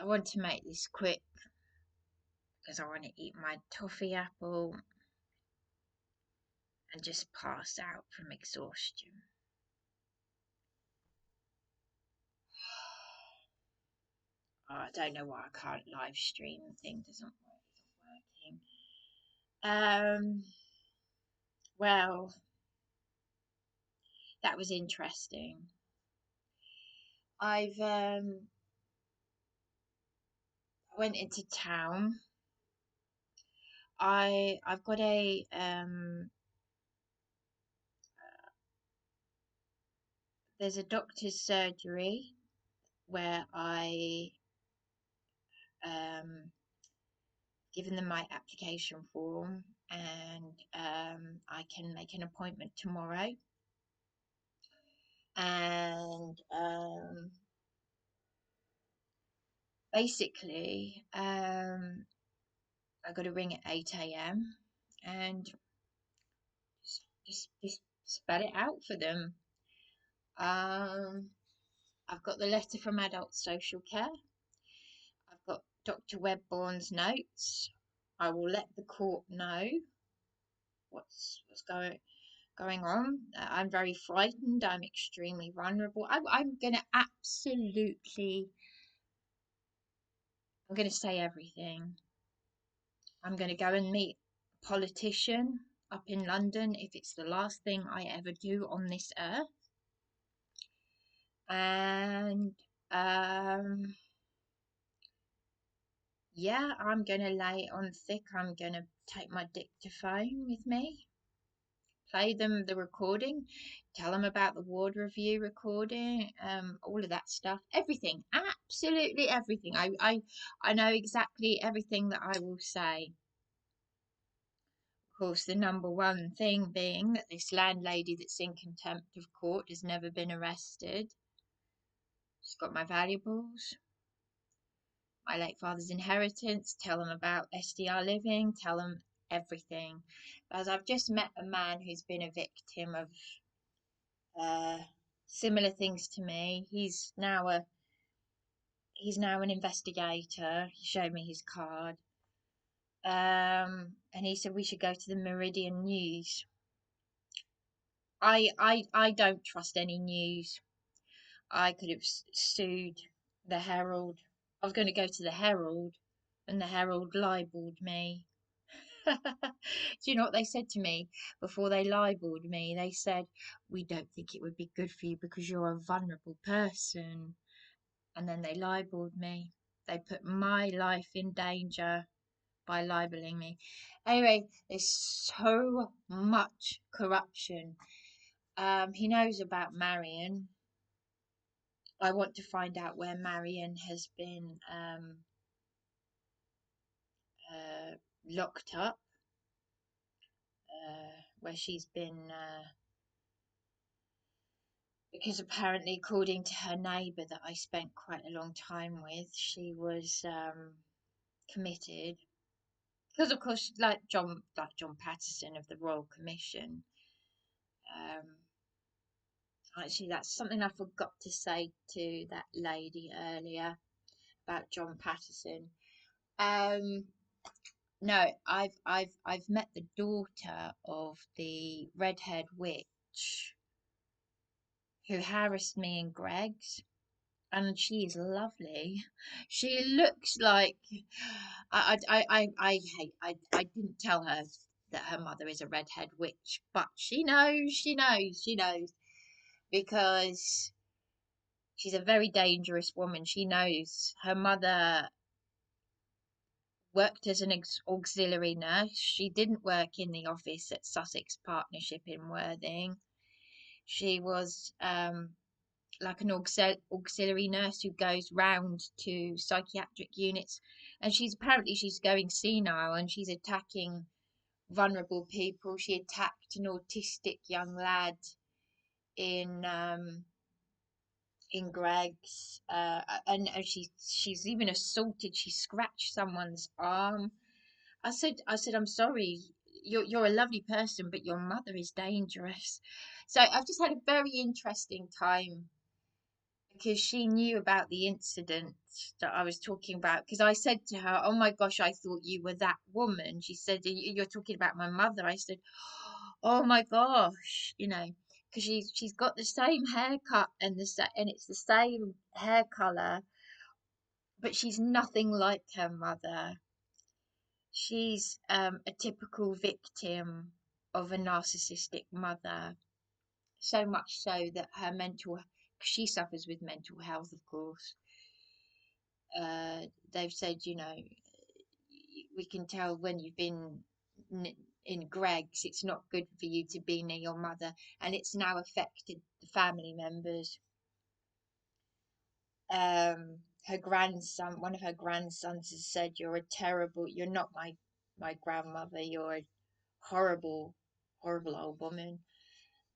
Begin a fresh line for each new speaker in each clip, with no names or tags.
I want to make this quick because I want to eat my toffee apple and just pass out from exhaustion. Oh, I don't know why I can't live stream. The thing isn't working. Well, that was interesting. I've went into town. I've got a there's a doctor's surgery where I given them my application form, and I can make an appointment tomorrow. And basically, I got a ring at 8 a.m. and just spell it out for them. I've got the letter from Adult Social Care. I've got Dr. Webborn's notes. I will let the court know what's going on. I'm very frightened. I'm extremely vulnerable. I'm going to I'm going to say everything. I'm going to go and meet a politician up in London if it's the last thing I ever do on this earth. And yeah, I'm going to lay it on thick. I'm going to take my dictaphone with me, play them the recording, tell them about the ward review recording, all of that stuff, everything, absolutely everything. I know exactly everything that I will say. Of course, the number one thing being that this landlady that's in contempt of court has never been arrested. She's got my valuables, my late father's inheritance, tell them about SDR living, tell them everything. As I've just met a man who's been a victim of similar things to me. He's now an investigator. He showed me his card. And he said we should go to the Meridian News. I don't trust any news. I could have sued the Herald. I was going to go to the Herald, and the Herald libelled me. Do you know what they said to me before they libelled me? They said, we don't think it would be good for you because you're a vulnerable person. And then they libelled me. They put my life in danger by libelling me. Anyway, there's so much corruption. He knows about Marion. I want to find out where Marion has been locked up, where she's been, because apparently, according to her neighbour that I spent quite a long time with, she was committed. Because of course, like John Patterson of the Royal Commission. Actually, that's something I forgot to say to that lady earlier about John Patterson. No, I've met the daughter of the redhead witch who harassed me and Greg's, and she is lovely. She looks like I didn't tell her that her mother is a redhead witch, but she knows because she's a very dangerous woman. She knows her mother worked as an auxiliary nurse. She didn't work in the office at Sussex Partnership in Worthing. She was like an auxiliary nurse who goes round to psychiatric units, and she's going senile and she's attacking vulnerable people. She attacked an autistic young lad in Greg's, and she's even assaulted. She scratched someone's arm. I said, I'm sorry. You're a lovely person, but your mother is dangerous. So I've just had a very interesting time because she knew about the incident that I was talking about. Because I said to her, "Oh my gosh, I thought you were that woman." She said, "You're talking about my mother." I said, "Oh my gosh," because she's got the same haircut and and it's the same hair color, but she's nothing like her mother. She's a typical victim of a narcissistic mother, so much so that she suffers with mental health, of course. They've said, we can tell when you've been in Greg's, it's not good for you to be near your mother, and it's now affected the family members. Her grandson, one of her grandsons, has said, you're not my grandmother. You're a horrible, horrible old woman."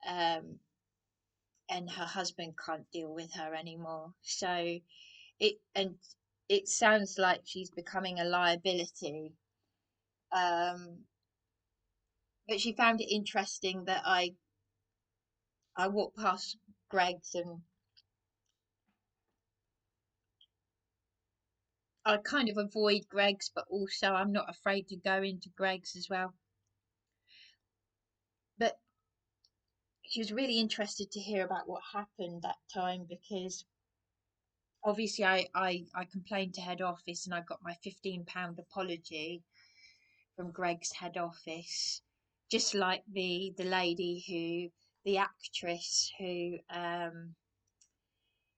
Um, and her husband can't deal with her anymore. So it and it sounds like she's becoming a liability. Um, but she found it interesting that I walked past Greg's, and I kind of avoid Greg's, but also I'm not afraid to go into Greg's as well. But she was really interested to hear about what happened that time, because obviously I complained to head office and I got my £15 apology from Greg's head office, just like the actress who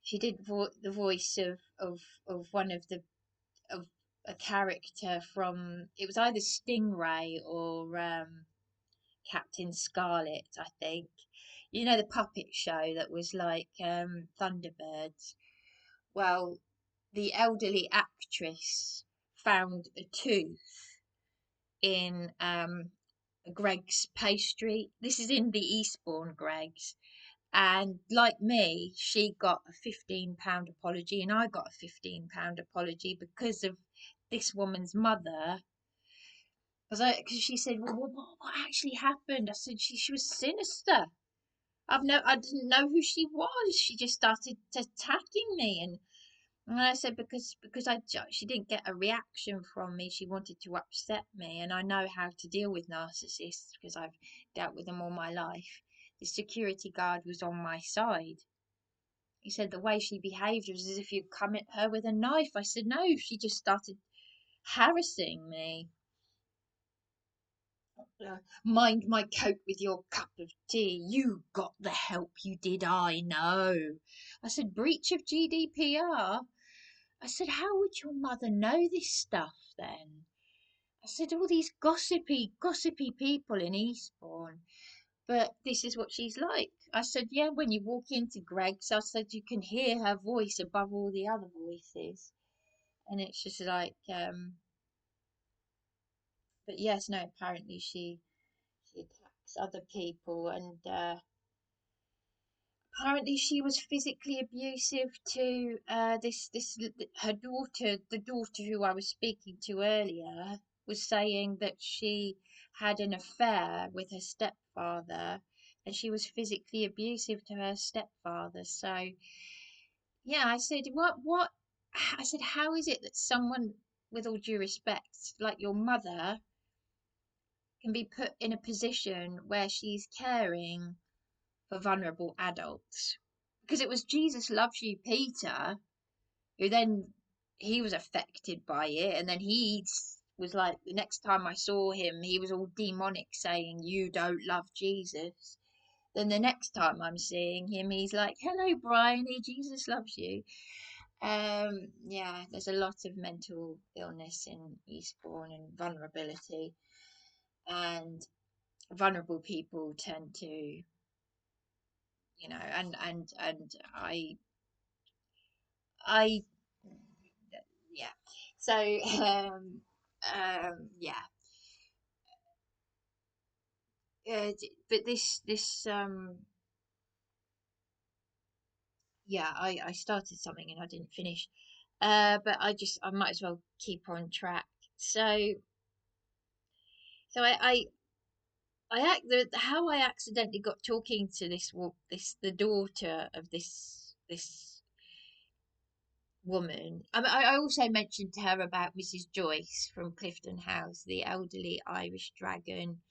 she did the voice of one of a character from, it was either Stingray or Captain Scarlet, I think. The puppet show that was like Thunderbirds. Well, the elderly actress found a tooth in Greg's pastry. This is in the Eastbourne Greg's. And like me, she got a £15 apology, and I got a £15 apology because of this woman's mother. Because she said, "Well, what actually happened?" I said, "She was sinister. I didn't know who she was. She just started attacking me." And I said, because she didn't get a reaction from me, she wanted to upset me, and I know how to deal with narcissists because I've dealt with them all my life. The security guard was on my side. He said the way she behaved was as if you'd come at her with a knife. I said, "No, she just started harassing me." "Mind my coat with your cup of tea. You got the help, you did, I know." I said, "Breach of GDPR." I said, "How would your mother know this stuff then?" I said, "All these gossipy people in Eastbourne. But this is what she's like." I said, "Yeah, when you walk into Greg's," I said, "you can hear her voice above all the other voices." And it's just like, but yes, no, apparently she attacks other people, and apparently she was physically abusive to this her daughter. The daughter who I was speaking to earlier was saying that she had an affair with her stepfather, and she was physically abusive to her stepfather. So yeah, I said, what I said, "How is it that someone, with all due respect, like your mother, can be put in a position where she's caring for vulnerable adults?" Because it was Jesus Loves You Peter who then, he was affected by it, and then he was like, the next time I saw him, he was all demonic, saying, "You don't love Jesus." Then the next time I'm seeing him, he's like, "Hello, Bryony, Jesus loves you." Yeah, there's a lot of mental illness in Eastbourne and vulnerability, and vulnerable people tend to, and I yeah. So yeah. But yeah, I started something and I didn't finish. But I might as well keep on track. So how I accidentally got talking to the daughter of this woman. I also mentioned to her about Mrs. Joyce from Clifton House, the elderly Irish dragon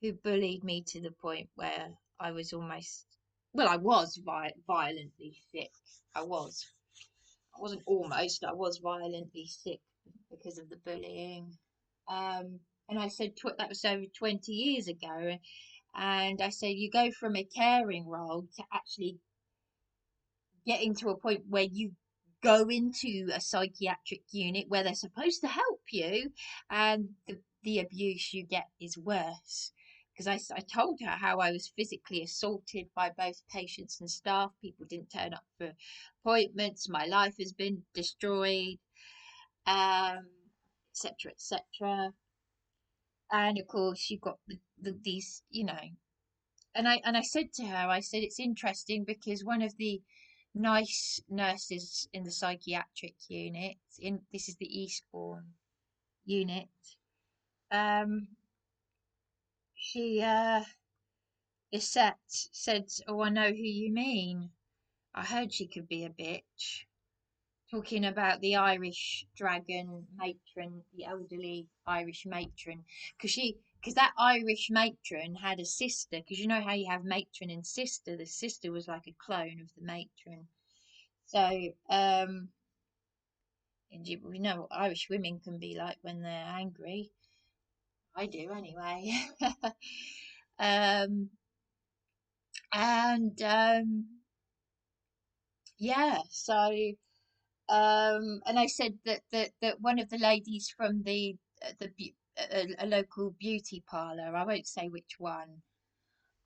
who bullied me to the point where I was almost, well, I was violently sick. I was. I wasn't almost, I was violently sick because of the bullying. And I said that was over 20 years ago. And I said, you go from a caring role to actually getting to a point where you go into a psychiatric unit where they're supposed to help you, and the abuse you get is worse. Because I told her how I was physically assaulted by both patients and staff. People didn't turn up for appointments. My life has been destroyed, etc., etc. And of course, you've got these, and I said to her, I said it's interesting because one of the nice nurses in the psychiatric unit, in this is the Eastbourne unit, um, she is said, "Oh, I know who you mean. I heard she could be a bitch." Talking about the Irish dragon matron, the elderly Irish matron, because that Irish matron had a sister. Because you know how you have matron and sister. The sister was like a clone of the matron. So, and we know what Irish women can be like when they're angry. I do anyway. um, and yeah, so and I said that one of the ladies from a local beauty parlour, I won't say which one,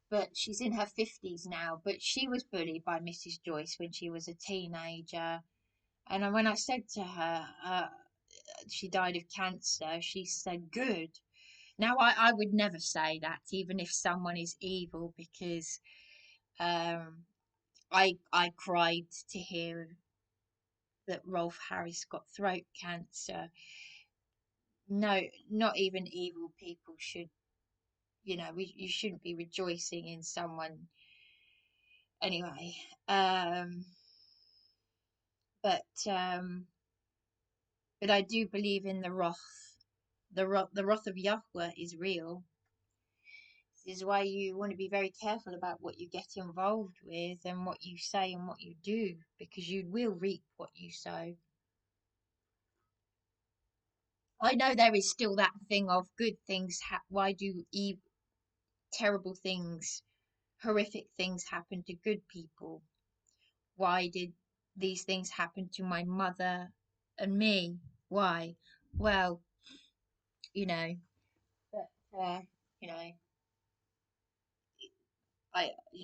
but she's in her 50s now, but she was bullied by Mrs. Joyce when she was a teenager. And when I said to her, she died of cancer, she said, good. Now, I would never say that, even if someone is evil, because um, I cried to hear that Rolf Harris got throat cancer. No, not even evil people should, you shouldn't be rejoicing in someone. Anyway, um, but um, but I do believe in the wrath. The wrath of Yahweh is real. This is why you want to be very careful about what you get involved with and what you say and what you do, because you will reap what you sow. I know there is still that thing of good things. Why do terrible things, horrific things happen to good people? Why did these things happen to my mother and me? Why? Well, you know, but you know,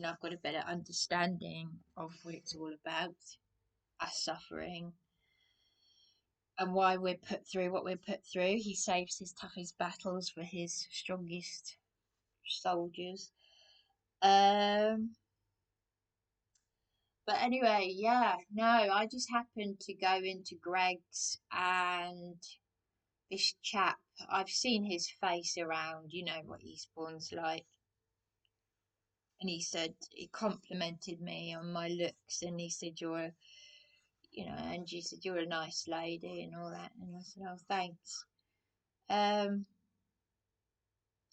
I've got a better understanding of what it's all about, us suffering, and why we're put through what we're put through. He saves his toughest battles for his strongest soldiers. Um, but anyway, yeah, no, I just happened to go into Greg's, and this chap, I've seen his face around, you know what Eastbourne's like. And he complimented me on my looks, and he said, Angie said, you're a nice lady and all that. And I said, oh, thanks. And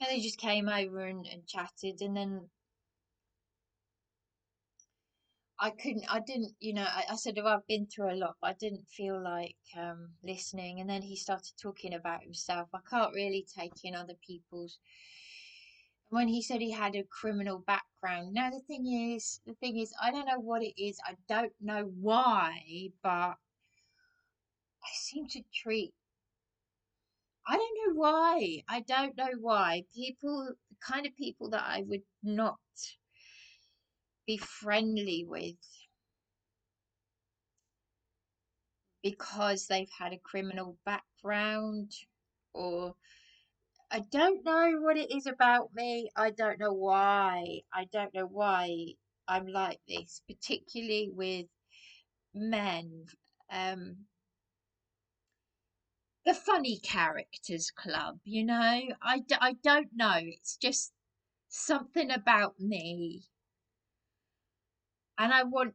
they just came over and chatted, and then I didn't, I said, oh, I've been through a lot, but I didn't feel like listening. And then he started talking about himself. I can't really take in other people's. When he said he had a criminal background, now the thing is, I don't know what it is. I don't know why, but I seem to treat. I don't know why. I don't know why. People, the kind of people that I would not be friendly with because they've had a criminal background, or I don't know what it is about me. I don't know why. I don't know why I'm like this, particularly with men. Um, the funny characters club, I don't know. It's just something about me, and I want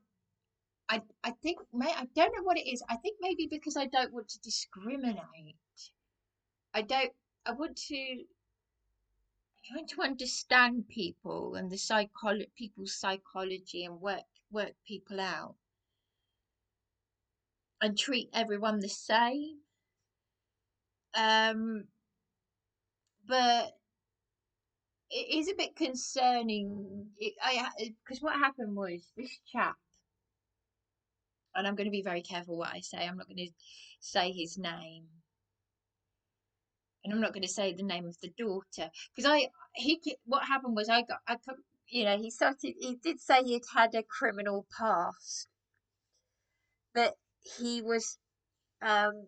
I think, I don't know what it is. I think maybe because I don't want to discriminate. I don't. I want to. Trying to understand people and the people's psychology and work people out and treat everyone the same. Um, but it is a bit concerning. Because what happened was this chap, and I'm going to be very careful what I say. I'm not going to say his name, and I'm not going to say the name of the daughter because what happened was he did say he'd had a criminal past, but he was um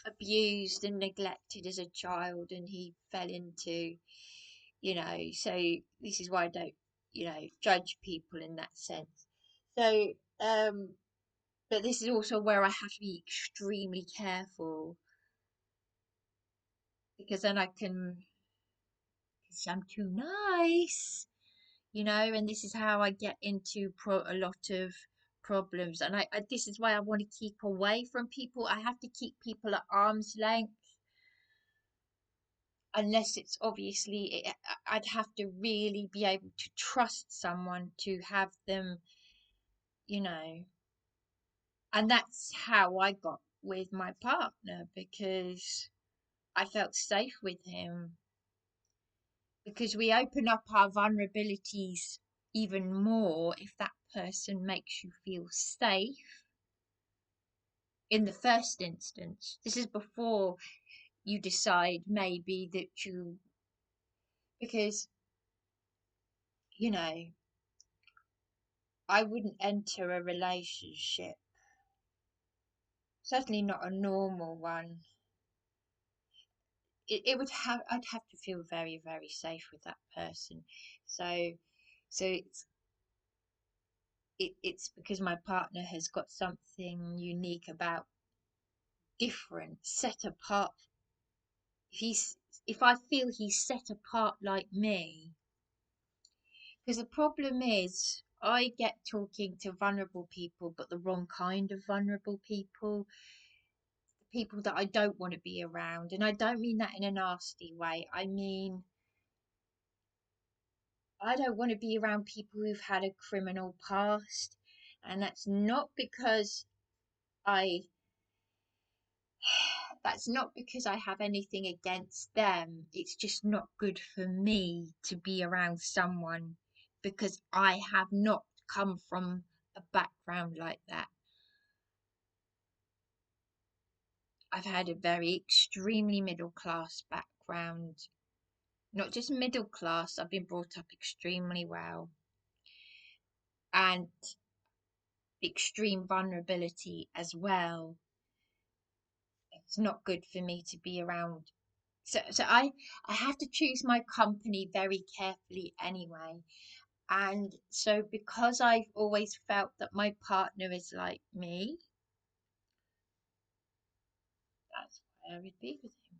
abused and neglected as a child, and he fell into, so this is why I don't, judge people in that sense. So but this is also where I have to be extremely careful, because then I can say I'm too nice, and this is how I get into a lot of problems. And this is why I want to keep away from people. I have to keep people at arm's length, unless it's obviously, I'd have to really be able to trust someone to have them, you know. And that's how I got with my partner, because I felt safe with him, because we open up our vulnerabilities even more if that person makes you feel safe in the first instance. This is before you decide maybe that because, you know, I wouldn't enter a relationship, certainly not a normal one. I'd have to feel very, very safe with that person. So, it's because my partner has got something unique about, different, set apart. If I feel he's set apart like me, because the problem is I get talking to vulnerable people, but the wrong kind of vulnerable people, people that I don't want to be around. And I don't mean that in a nasty way. I mean, I don't want to be around people who've had a criminal past. And I that's not because I have anything against them. It's just not good for me to be around someone, because I have not come from a background like that. I've had a very extremely middle class background. Not just middle class, I've been brought up extremely well, and extreme vulnerability as well. It's not good for me to be around. So I have to choose my company very carefully anyway. And so, because I've always felt that my partner is like me, that's why I would be with him.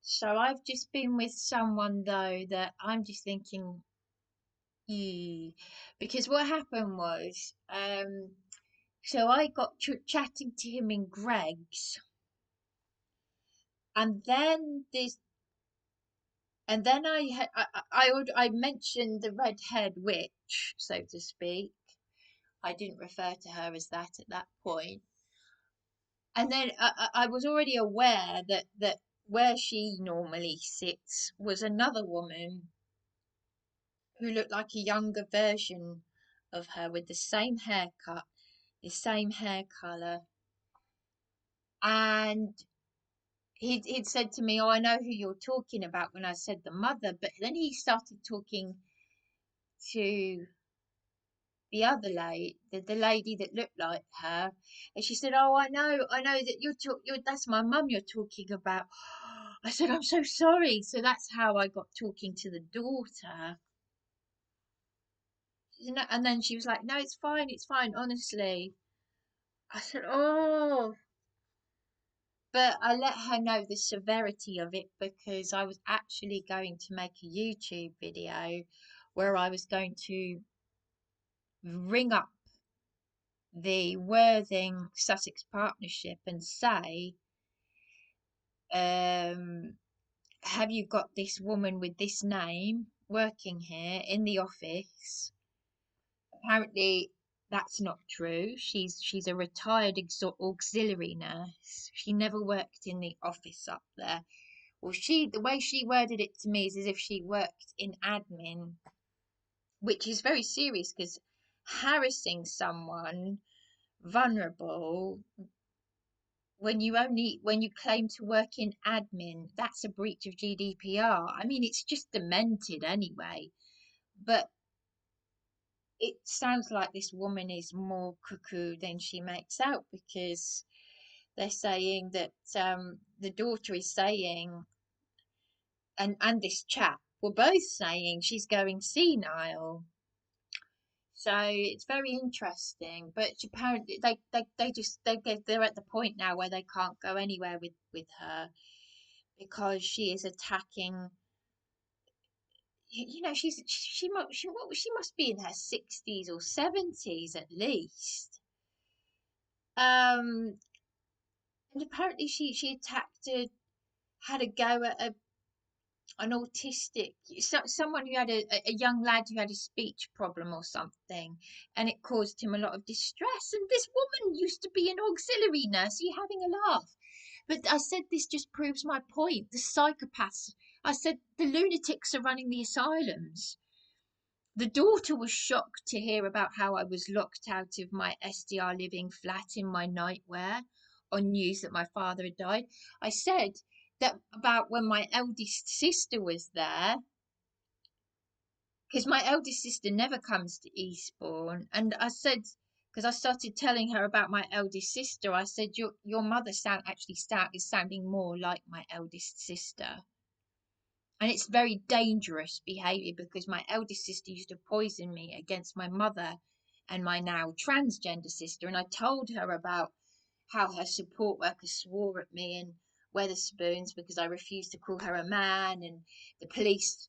So I've just been with someone though that I'm just thinking, ew, because what happened was, so I got chatting to him in Greg's, and then this, and then I mentioned the red-haired witch, so to speak. I didn't refer to her as that at that point. And then I was already aware that where she normally sits was another woman who looked like a younger version of her, with the same haircut, the same hair color. And he'd said to me, "Oh, I know who you're talking about," when I said the mother. But then he started talking to the other lady, the lady that looked like her, and she said, "Oh, I know that that's my mum you're talking about." I said, "I'm so sorry." So that's how I got talking to the daughter. And then she was like, "No, it's fine, honestly." I said, "Oh," But I let her know the severity of it because I was actually going to make a YouTube video where I was going to ring up the Worthing Sussex Partnership and say, have you got this woman with this name working here in the office? Apparently, that's not true. She's a retired auxiliary nurse. She never worked in the office up there. Well, the way she worded it to me is as if she worked in admin, which is very serious because harassing someone vulnerable when you claim to work in admin, that's a breach of GDPR. I mean, it's just demented anyway. But it sounds like this woman is more cuckoo than she makes out because they're saying that the daughter is saying, and this chap were both saying she's going senile. So it's very interesting, but apparently they're at the point now where they can't go anywhere with her because she is attacking. You know, she must be in her 60s or 70s at least. Um, and apparently she attacked had a go at an autistic someone who had a young lad who had a speech problem or something, and it caused him a lot of distress. And this woman used to be an auxiliary nurse. Are you having a laugh? But I said this just proves my point. The psychopaths. I said the lunatics are running the asylums. The daughter was shocked to hear about how I was locked out of my SDR living flat in my nightwear on news that my father had died. I said that about when my eldest sister was there, because my eldest sister never comes to Eastbourne, and I said, because I started telling her about my eldest sister, I said your mother is sounding more like my eldest sister. And it's very dangerous behaviour because my eldest sister used to poison me against my mother and my now transgender sister. And I told her about how her support worker swore at me and Weatherspoons because I refused to call her a man, and the police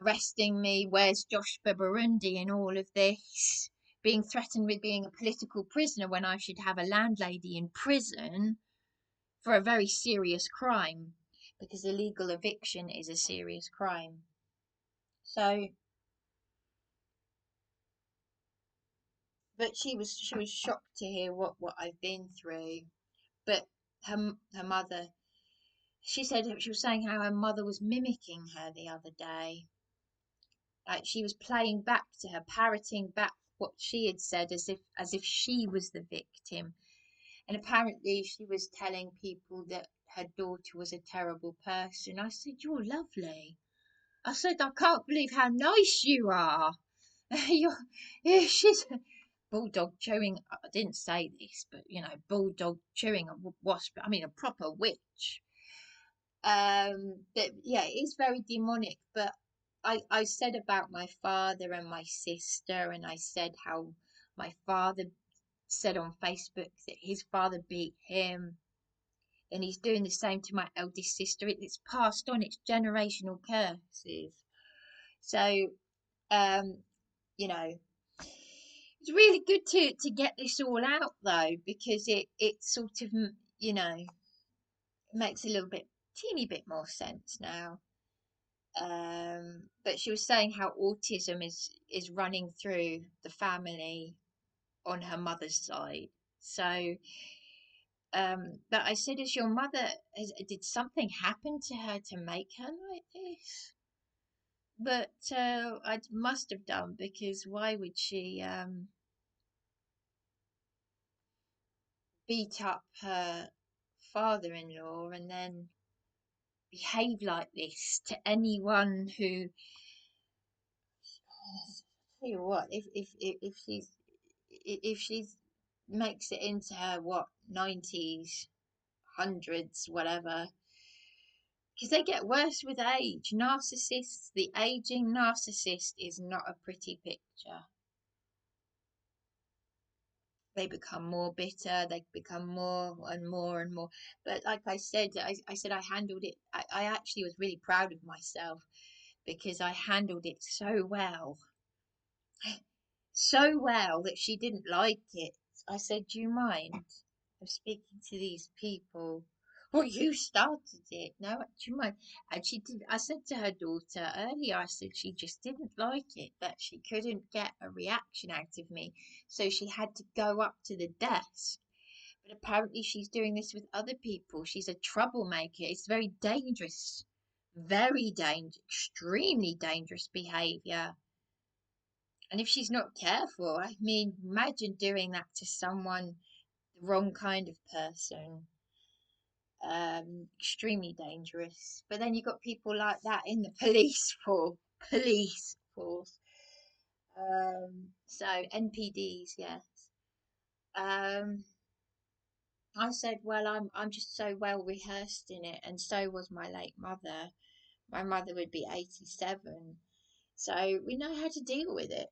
arresting me. Where's Josh Burundi in all of this? Being threatened with being a political prisoner when I should have a landlady in prison for a very serious crime, because illegal eviction is a serious crime. So, but she was shocked to hear what I've been through. But her mother, she said she was saying how her mother was mimicking her the other day. Like she was playing back to her, parroting back what she had said as if she was the victim. And apparently she was telling people that her daughter was a terrible person. I said, "You're lovely." I said, "I can't believe how nice you are." She's a bulldog chewing. I didn't say this, but bulldog chewing a wasp. I mean, a proper witch. But yeah, it is very demonic. But I said about my father and my sister, and I said how my father said on Facebook that his father beat him, and he's doing the same to my eldest sister. It's passed on. It's generational curses. So, um, you know, it's really good to get this all out though, because it sort of makes a little bit teeny bit more sense now. But she was saying how autism is running through the family on her mother's side. So, but I said, "Is your mother? Did something happen to her to make her like this?" But I must have done, because why would she beat up her father-in-law and then behave like this to anyone who? Tell you what, if she's makes it into her what 90s, hundreds, whatever, because they get worse with age. Narcissists, the aging narcissist is not a pretty picture. they become more bitter, they become more and more and more. But like I said I handled it. I actually was really proud of myself because I handled it so well, so well that she didn't like it. I said, "Do you mind? I'm speaking to these people." Well, you started it. No, do you mind? And she did. I said to her daughter earlier, I said she just didn't like it, that she couldn't get a reaction out of me. So she had to go up to the desk. But apparently she's doing this with other people. She's a troublemaker. It's very dangerous. Very dangerous, extremely dangerous behavior. And if she's not careful, I mean, imagine doing that to someone, the wrong kind of person. Extremely dangerous. But then you've got people like that in the police force. Police force. So NPDs, yes. Um, I said, well, I'm just so well rehearsed in it, and so was my late mother. My mother would be 87, so we know how to deal with it.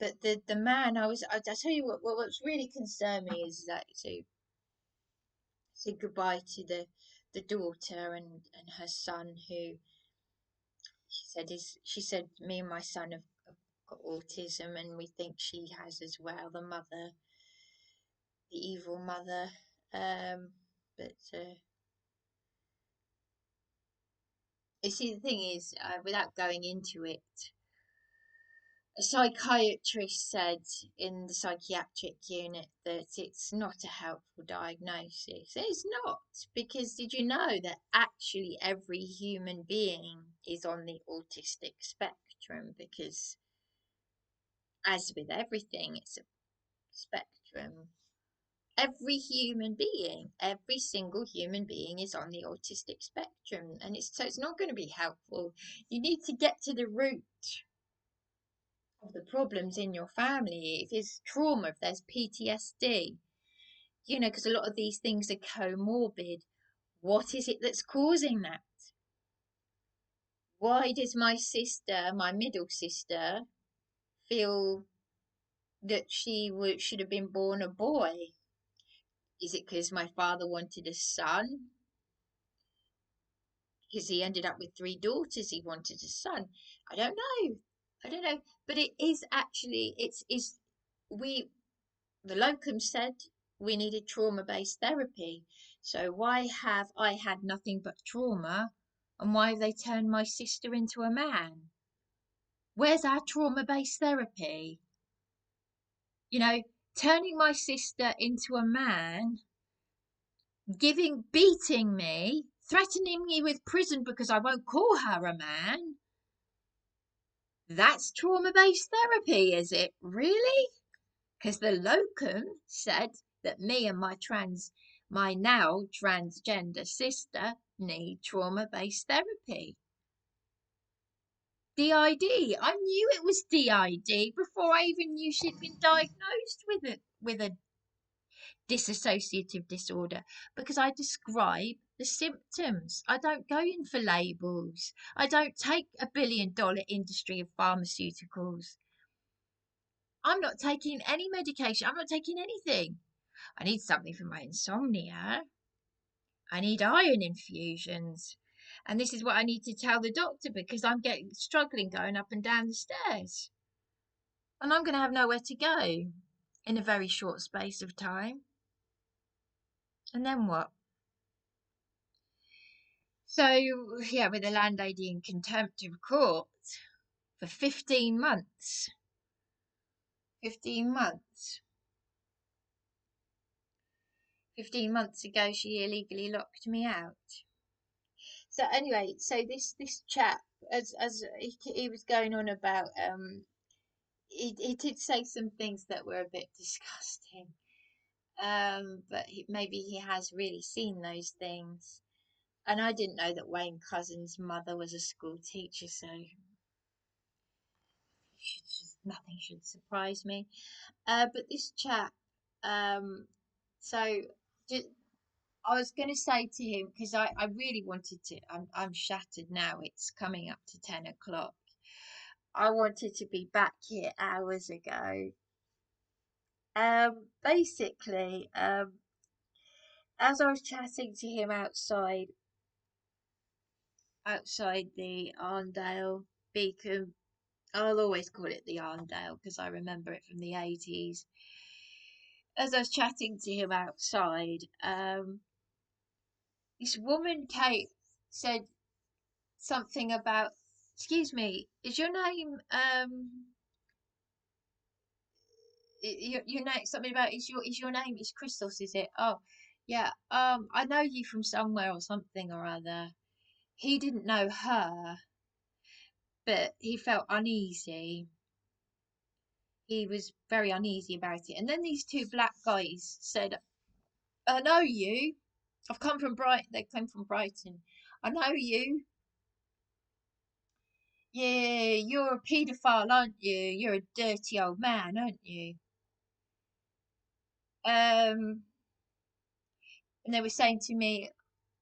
But the man, I tell you what's really concerned me is that to say goodbye to the daughter and her son, who she said me and my son have got autism, and we think she has as well, the mother, the evil mother. But you see, the thing is, without going into it, a psychiatrist said in the psychiatric unit that it's not a helpful diagnosis. It's not, because did you know that actually every human being is on the autistic spectrum? Because, as with everything, it's a spectrum. Every single human being is on the autistic spectrum, and it's not going to be helpful. You need to get to the root of the problems in your family. If there's trauma, if there's PTSD, because a lot of these things are comorbid. What is it that's causing that? Why does my sister, my middle sister, feel that should have been born a boy? Is it because my father wanted a son? Because he ended up with three daughters, he wanted a son. I don't know. I don't know. But it is actually, we, the locum said we needed trauma-based therapy. So why have I had nothing but trauma, and why have they turned my sister into a man? Where's our trauma-based therapy? You know, turning my sister into a man, beating me, threatening me with prison because I won't call her a man. That's trauma-based therapy, is it? Really? Because the locum said that me and my now transgender sister need trauma-based therapy. DID. I knew it was DID before I even knew she'd been diagnosed with a dissociative disorder, because I describe the symptoms. I don't go in for labels. I don't take $1 billion industry of pharmaceuticals. I'm not taking any medication. I'm not taking anything. I need something for my insomnia. I need iron infusions. And this is what I need to tell the doctor, because I'm struggling going up and down the stairs. And I'm going to have nowhere to go in a very short space of time. And then what? So, yeah, with the landlady in contempt of court for 15 months. 15 months. 15 months ago, she illegally locked me out. So anyway, so this chap, as he was going on about, he did say some things that were a bit disgusting. But maybe he has really seen those things. And I didn't know that Wayne Couzens' mother was a school teacher, so nothing should surprise me. But this chap, um, so I was going to say to him, because I really wanted to, I'm shattered now, it's coming up to 10 o'clock. I wanted to be back here hours ago. Basically, as I was chatting to him outside the Arndale Beacon, I'll always call it the Arndale because I remember it from the 80s. As I was chatting to him outside, this woman, Kate, said something about, excuse me, is your name, your name, something about, is your name, is Christos, is it? Oh, yeah, I know you from somewhere or something or other. He didn't know her, but he felt uneasy. He was very uneasy about it. And then these two black guys said, I know you. I've come from Brighton. They came from Brighton. I know you. Yeah, you're a paedophile, aren't you? You're a dirty old man, aren't you? And they were saying to me,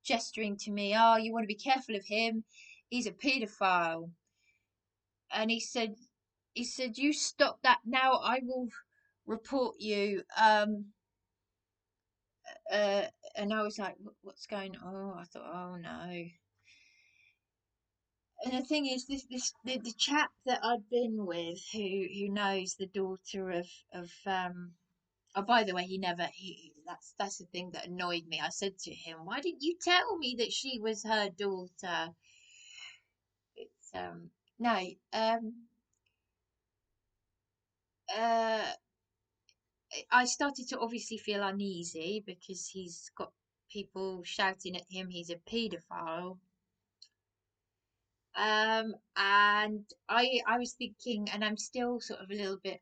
gesturing to me, oh, you want to be careful of him. He's a paedophile. And he said, you stop that now. I will report you. And I was like, what's going on? Oh, I thought, oh no. And the thing is, the chap that I'd been with, who knows the daughter of. Oh, by the way, that's the thing that annoyed me. I said to him, "Why didn't you tell me that she was her daughter?" It's no uh I started to obviously feel uneasy because he's got people shouting at him he's a paedophile. And I was thinking, and I'm still sort of a little bit.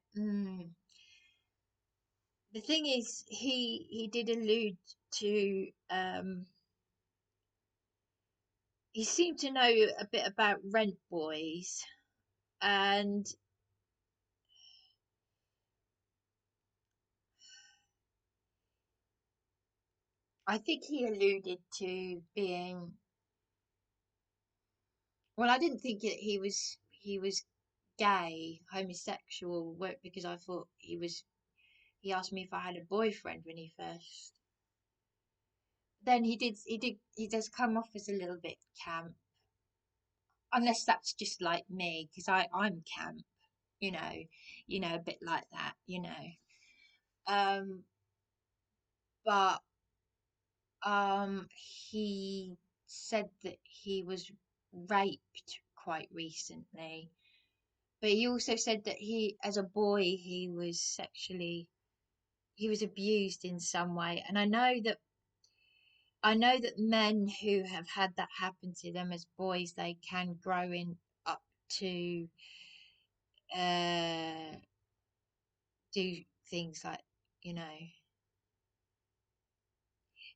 The thing is, he did allude to he seemed to know a bit about rent boys, and I think he alluded to being, well, I didn't think that he was gay, homosexual, because I thought he asked me if I had a boyfriend when he first. Then he does come off as a little bit camp, unless that's just like me, because I'm camp, you know, a bit like that. Um, but he said that he was raped quite recently, but he also said that as a boy, he was abused in some way, and I know that men who have had that happen to them as boys, they can grow in up to uh do things like, you know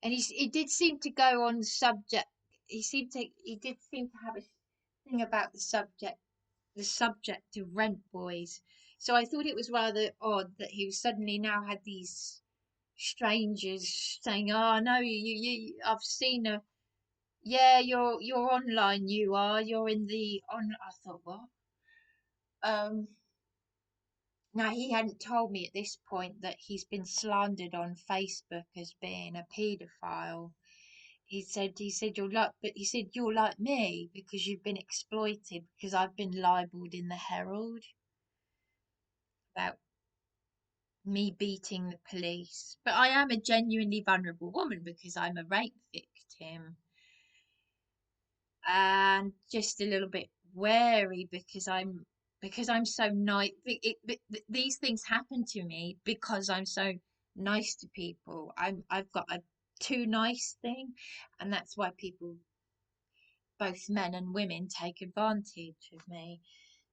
and he did seem to go on the subject. He did seem to have a thing about the subject of rent boys. So I thought it was rather odd that he suddenly now had these strangers saying, oh no, I've seen a, yeah, you're online, you're in the on. I thought, what? um Now, he hadn't told me at this point that he's been slandered on Facebook as being a paedophile. He said you're like me because you've been exploited, because I've been libelled in the Herald about me beating the police. But I am a genuinely vulnerable woman because I'm a rape victim, and just a little bit wary because I'm so nice. These things happen to me because I'm so nice to people. I've got a too nice thing, and that's why people, both men and women, take advantage of me.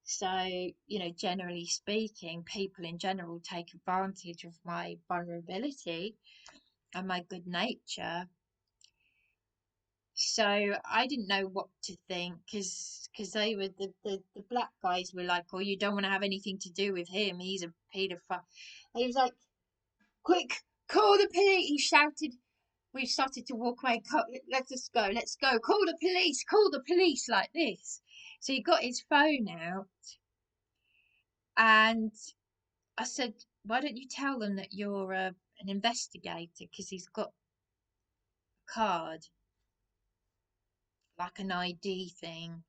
So, generally speaking, people in general take advantage of my vulnerability and my good nature. So I didn't know what to think, because they were the black guys were like, oh, you don't want to have anything to do with him, he's a paedophile. And he was like, quick, call the police, he shouted. We started to walk away. Let's go, call the police, like this. So he got his phone out And I said, why don't you tell them that you're an investigator? Because he's got a card, like an ID thing.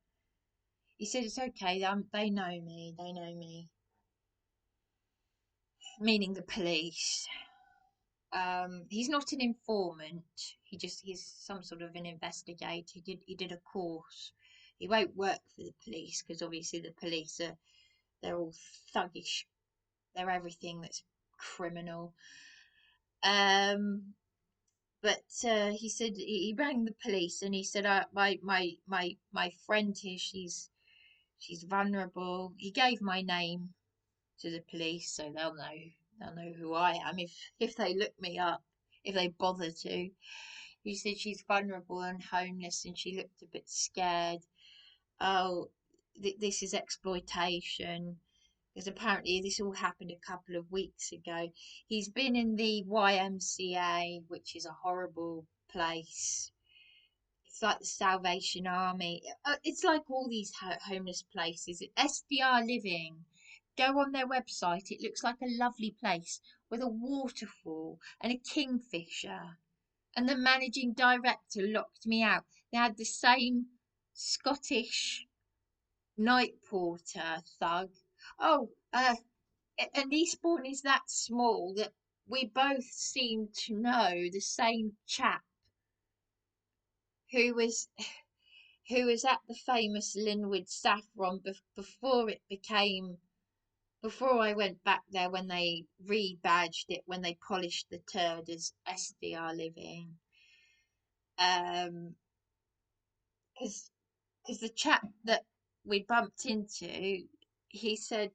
He said, it's okay, they know me, meaning the police. He's not an informant. He's some sort of an investigator. He did a course. He won't work for the police because obviously the police they're all thuggish. They're everything that's criminal. But he said he rang the police and he said, my friend here, she's vulnerable. He gave my name to the police, so they'll know who I am if they look me up, if they bother to. He said she's vulnerable and homeless, and she looked a bit scared. Oh, this is exploitation. Because apparently this all happened a couple of weeks ago. He's been in the YMCA, which is a horrible place. It's like the Salvation Army. It's like all these homeless places. SDR Living. Go on their website. It looks like a lovely place with a waterfall and a kingfisher. And the managing director locked me out. They had the same Scottish night porter thug. Oh, and Eastbourne is that small that we both seem to know the same chap who was at the famous Linwood Saffron before I went back there when they rebadged it, when they polished the turd as SDR Living. Because the chap that we bumped into, he said,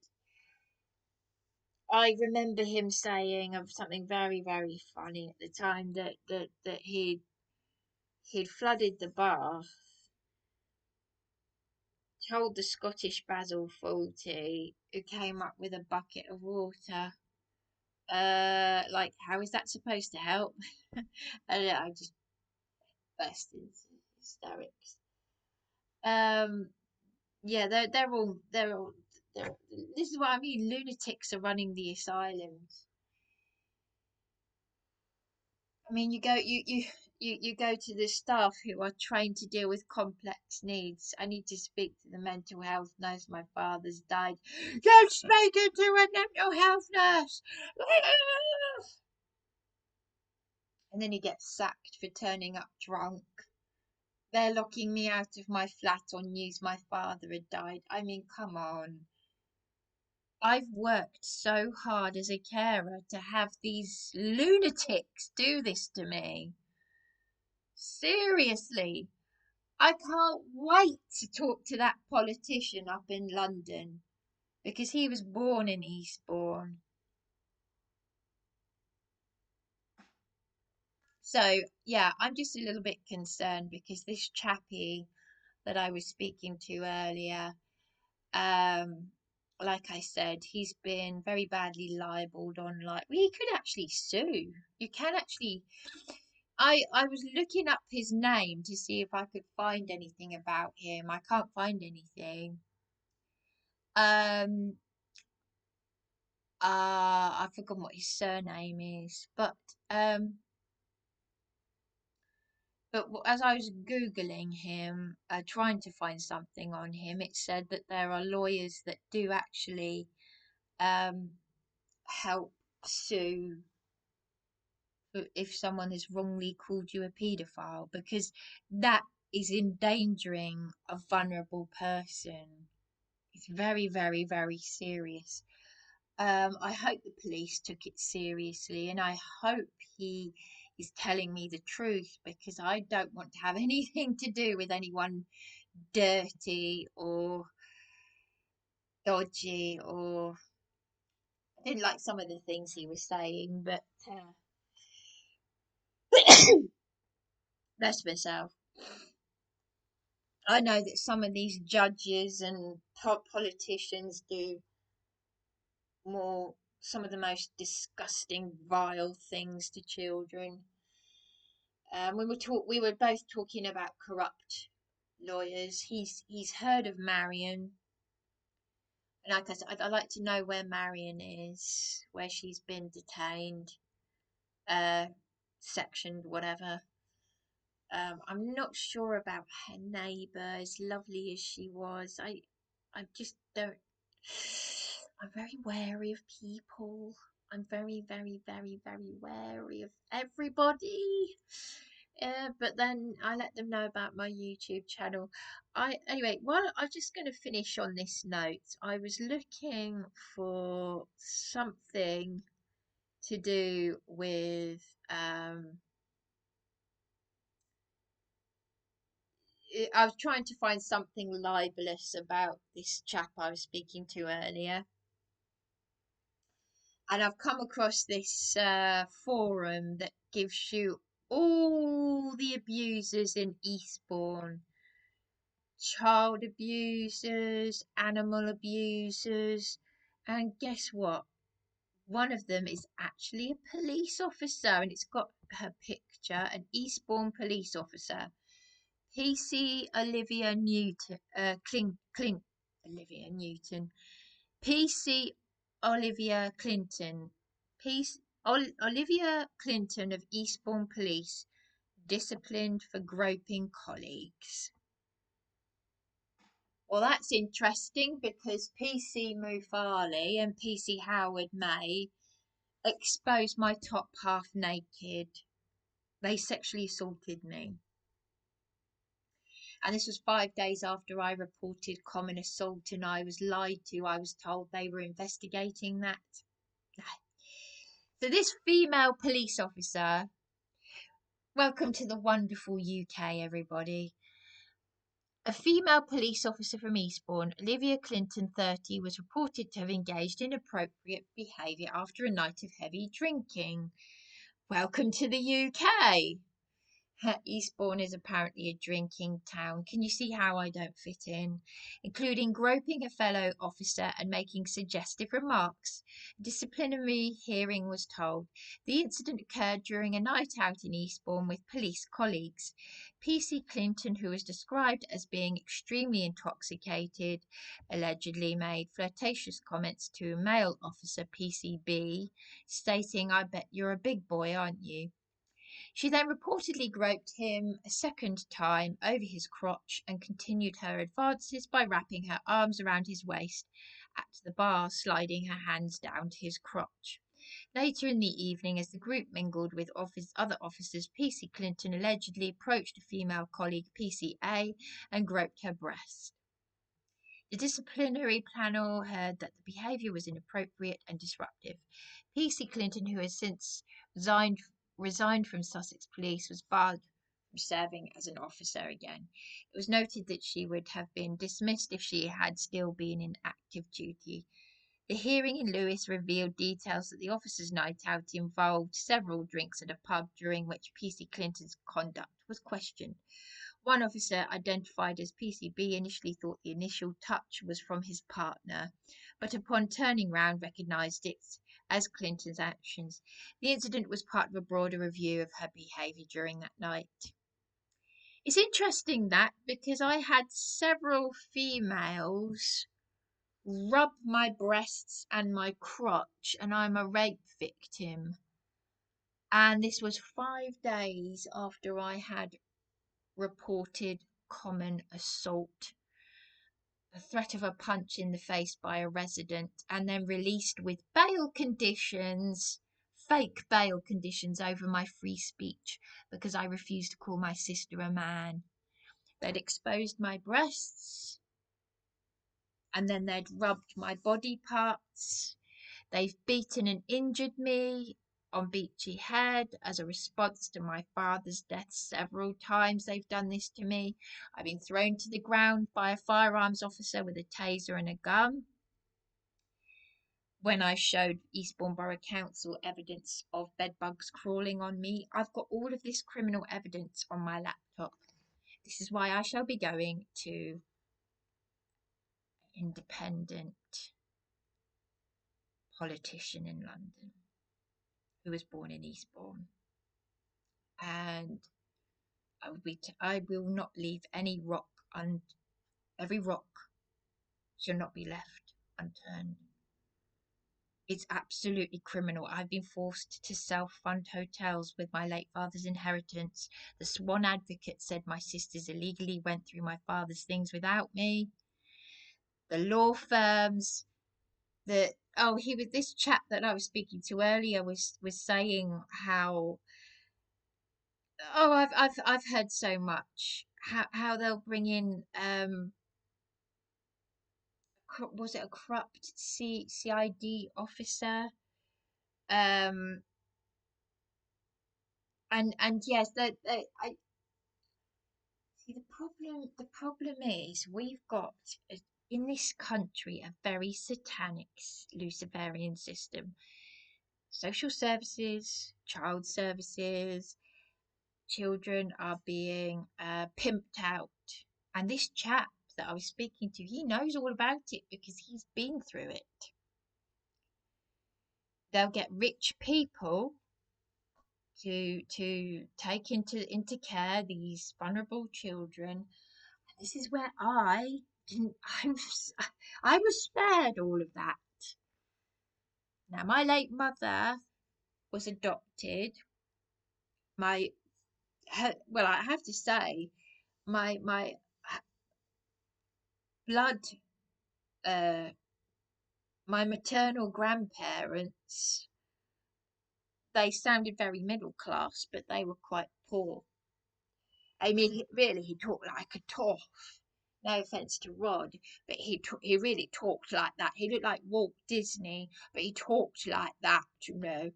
I remember him saying of something very, very funny at the time that he'd flooded the bath, told the Scottish Basil Fawlty, who came up with a bucket of water. Like, how is that supposed to help? And I just burst into hysterics. Um, yeah, they're all. This is what I mean. Lunatics are running the asylums. I mean, you go to the staff who are trained to deal with complex needs. I need to speak to the mental health nurse. My father's died. Don't speak to a mental health nurse. And then he gets sacked for turning up drunk. They're locking me out of my flat on news my father had died. I mean, come on. I've worked so hard as a carer to have these lunatics do this to me. Seriously. I can't wait to talk to that politician up in London because he was born in Eastbourne. So, yeah, I'm just a little bit concerned because this chappie that I was speaking to earlier, um, like I said, he's been very badly libeled online. Well, he could actually sue. You can actually. I was looking up his name to see if I could find anything about him. I can't find anything. Um, I've forgotten what his surname is, um, as I was googling him, trying to find something on him, it said that there are lawyers that do actually um help sue if someone has wrongly called you a paedophile because that is endangering a vulnerable person. It's very, very, very serious. I hope the police took it seriously, and I hope he is telling me the truth because I don't want to have anything to do with anyone dirty or dodgy. Or I didn't like some of the things he was saying, but bless myself. I know that some of these judges and politicians do some of the most disgusting, vile things to children. We were both talking about corrupt lawyers. He's heard of Marion. And like I said, I'd like to know where Marion is, where she's been detained, uh, sectioned, whatever. I'm not sure about her neighbour, as lovely as she was. I just don't. I'm very wary of people. I'm very, very, very, very wary of everybody. But then I let them know about my YouTube channel. Anyway, while I'm just going to finish on this note, I was looking for something to do with I was trying to find something libelous about this chap I was speaking to earlier, and I've come across this forum that gives you all the abusers in Eastbourne, child abusers, animal abusers, and guess what? One of them is actually a police officer, and it's got her picture, an Eastbourne police officer. PC Olivia Newton, Olivia Newton, PC Olivia Clinton, Olivia Clinton of Eastbourne Police, disciplined for groping colleagues. Well, that's interesting because PC Mufali and PC Howard May exposed my top half naked. They sexually assaulted me. And this was 5 days after I reported common assault and I was lied to. I was told they were investigating that. So this female police officer, welcome to the wonderful UK, everybody. A female police officer from Eastbourne, Olivia Clinton, 30, was reported to have engaged in inappropriate behaviour after a night of heavy drinking. Welcome to the UK. Eastbourne is apparently a drinking town. Can you see how I don't fit in? Including groping a fellow officer and making suggestive remarks. A disciplinary hearing was told. The incident occurred during a night out in Eastbourne with police colleagues. PC Clinton, who was described as being extremely intoxicated, allegedly made flirtatious comments to male officer PCB, stating, "I bet you're a big boy, aren't you?" She then reportedly groped him a second time over his crotch and continued her advances by wrapping her arms around his waist at the bar, sliding her hands down to his crotch. Later in the evening, as the group mingled with other officers, PC Clinton allegedly approached a female colleague, PCA, and groped her breast. The disciplinary panel heard that the behaviour was inappropriate and disruptive. PC Clinton, who has since resigned from Sussex Police, was barred from serving as an officer again. It was noted that she would have been dismissed if she had still been in active duty. The hearing in Lewes revealed details that the officers' night out involved several drinks at a pub during which PC Clinton's conduct was questioned. One officer, identified as PCB, initially thought the initial touch was from his partner, but upon turning round recognised it as Clinton's actions. The incident was part of a broader review of her behaviour during that night. It's interesting that because I had several females rub my breasts and my crotch, and I'm a rape victim. And this was 5 days after I had reported common assault, the threat of a punch in the face by a resident, and then released with bail conditions, fake bail conditions over my free speech because I refused to call my sister a man. They'd exposed my breasts and then they'd rubbed my body parts. They've beaten and injured me on Beachy Head as a response to my father's death. Several times they've done this to me. I've been thrown to the ground by a firearms officer with a taser and a gun. When I showed Eastbourne Borough Council evidence of bedbugs crawling on me, I've got all of this criminal evidence on my laptop. This is why I shall be going to independent politician in London who was born in Eastbourne, and I will not leave any rock, and every rock shall not be left unturned. It's absolutely criminal. I've been forced to self-fund hotels with my late father's inheritance. The Swan Advocate said my sisters illegally went through my father's things without me. The law firms that he was this chap that I was speaking to earlier was saying how I've heard so much how they'll bring in was it a corrupt CID officer, um and yes, that I see the problem is we've got in this country a very satanic Luciferian system. Social services, child services, children are being pimped out. And this chap that I was speaking to, he knows all about it because he's been through it. They'll get rich people to take into care these vulnerable children. This is where I didn't. I was spared all of that. Now, my late mother was adopted. Well, I have to say, my blood, uh, my maternal grandparents, they sounded very middle class, but they were quite poor. I mean, really, he talked like a toff. No offense to Rod, but he really talked like that. He looked like Walt Disney, but he talked like that, you know.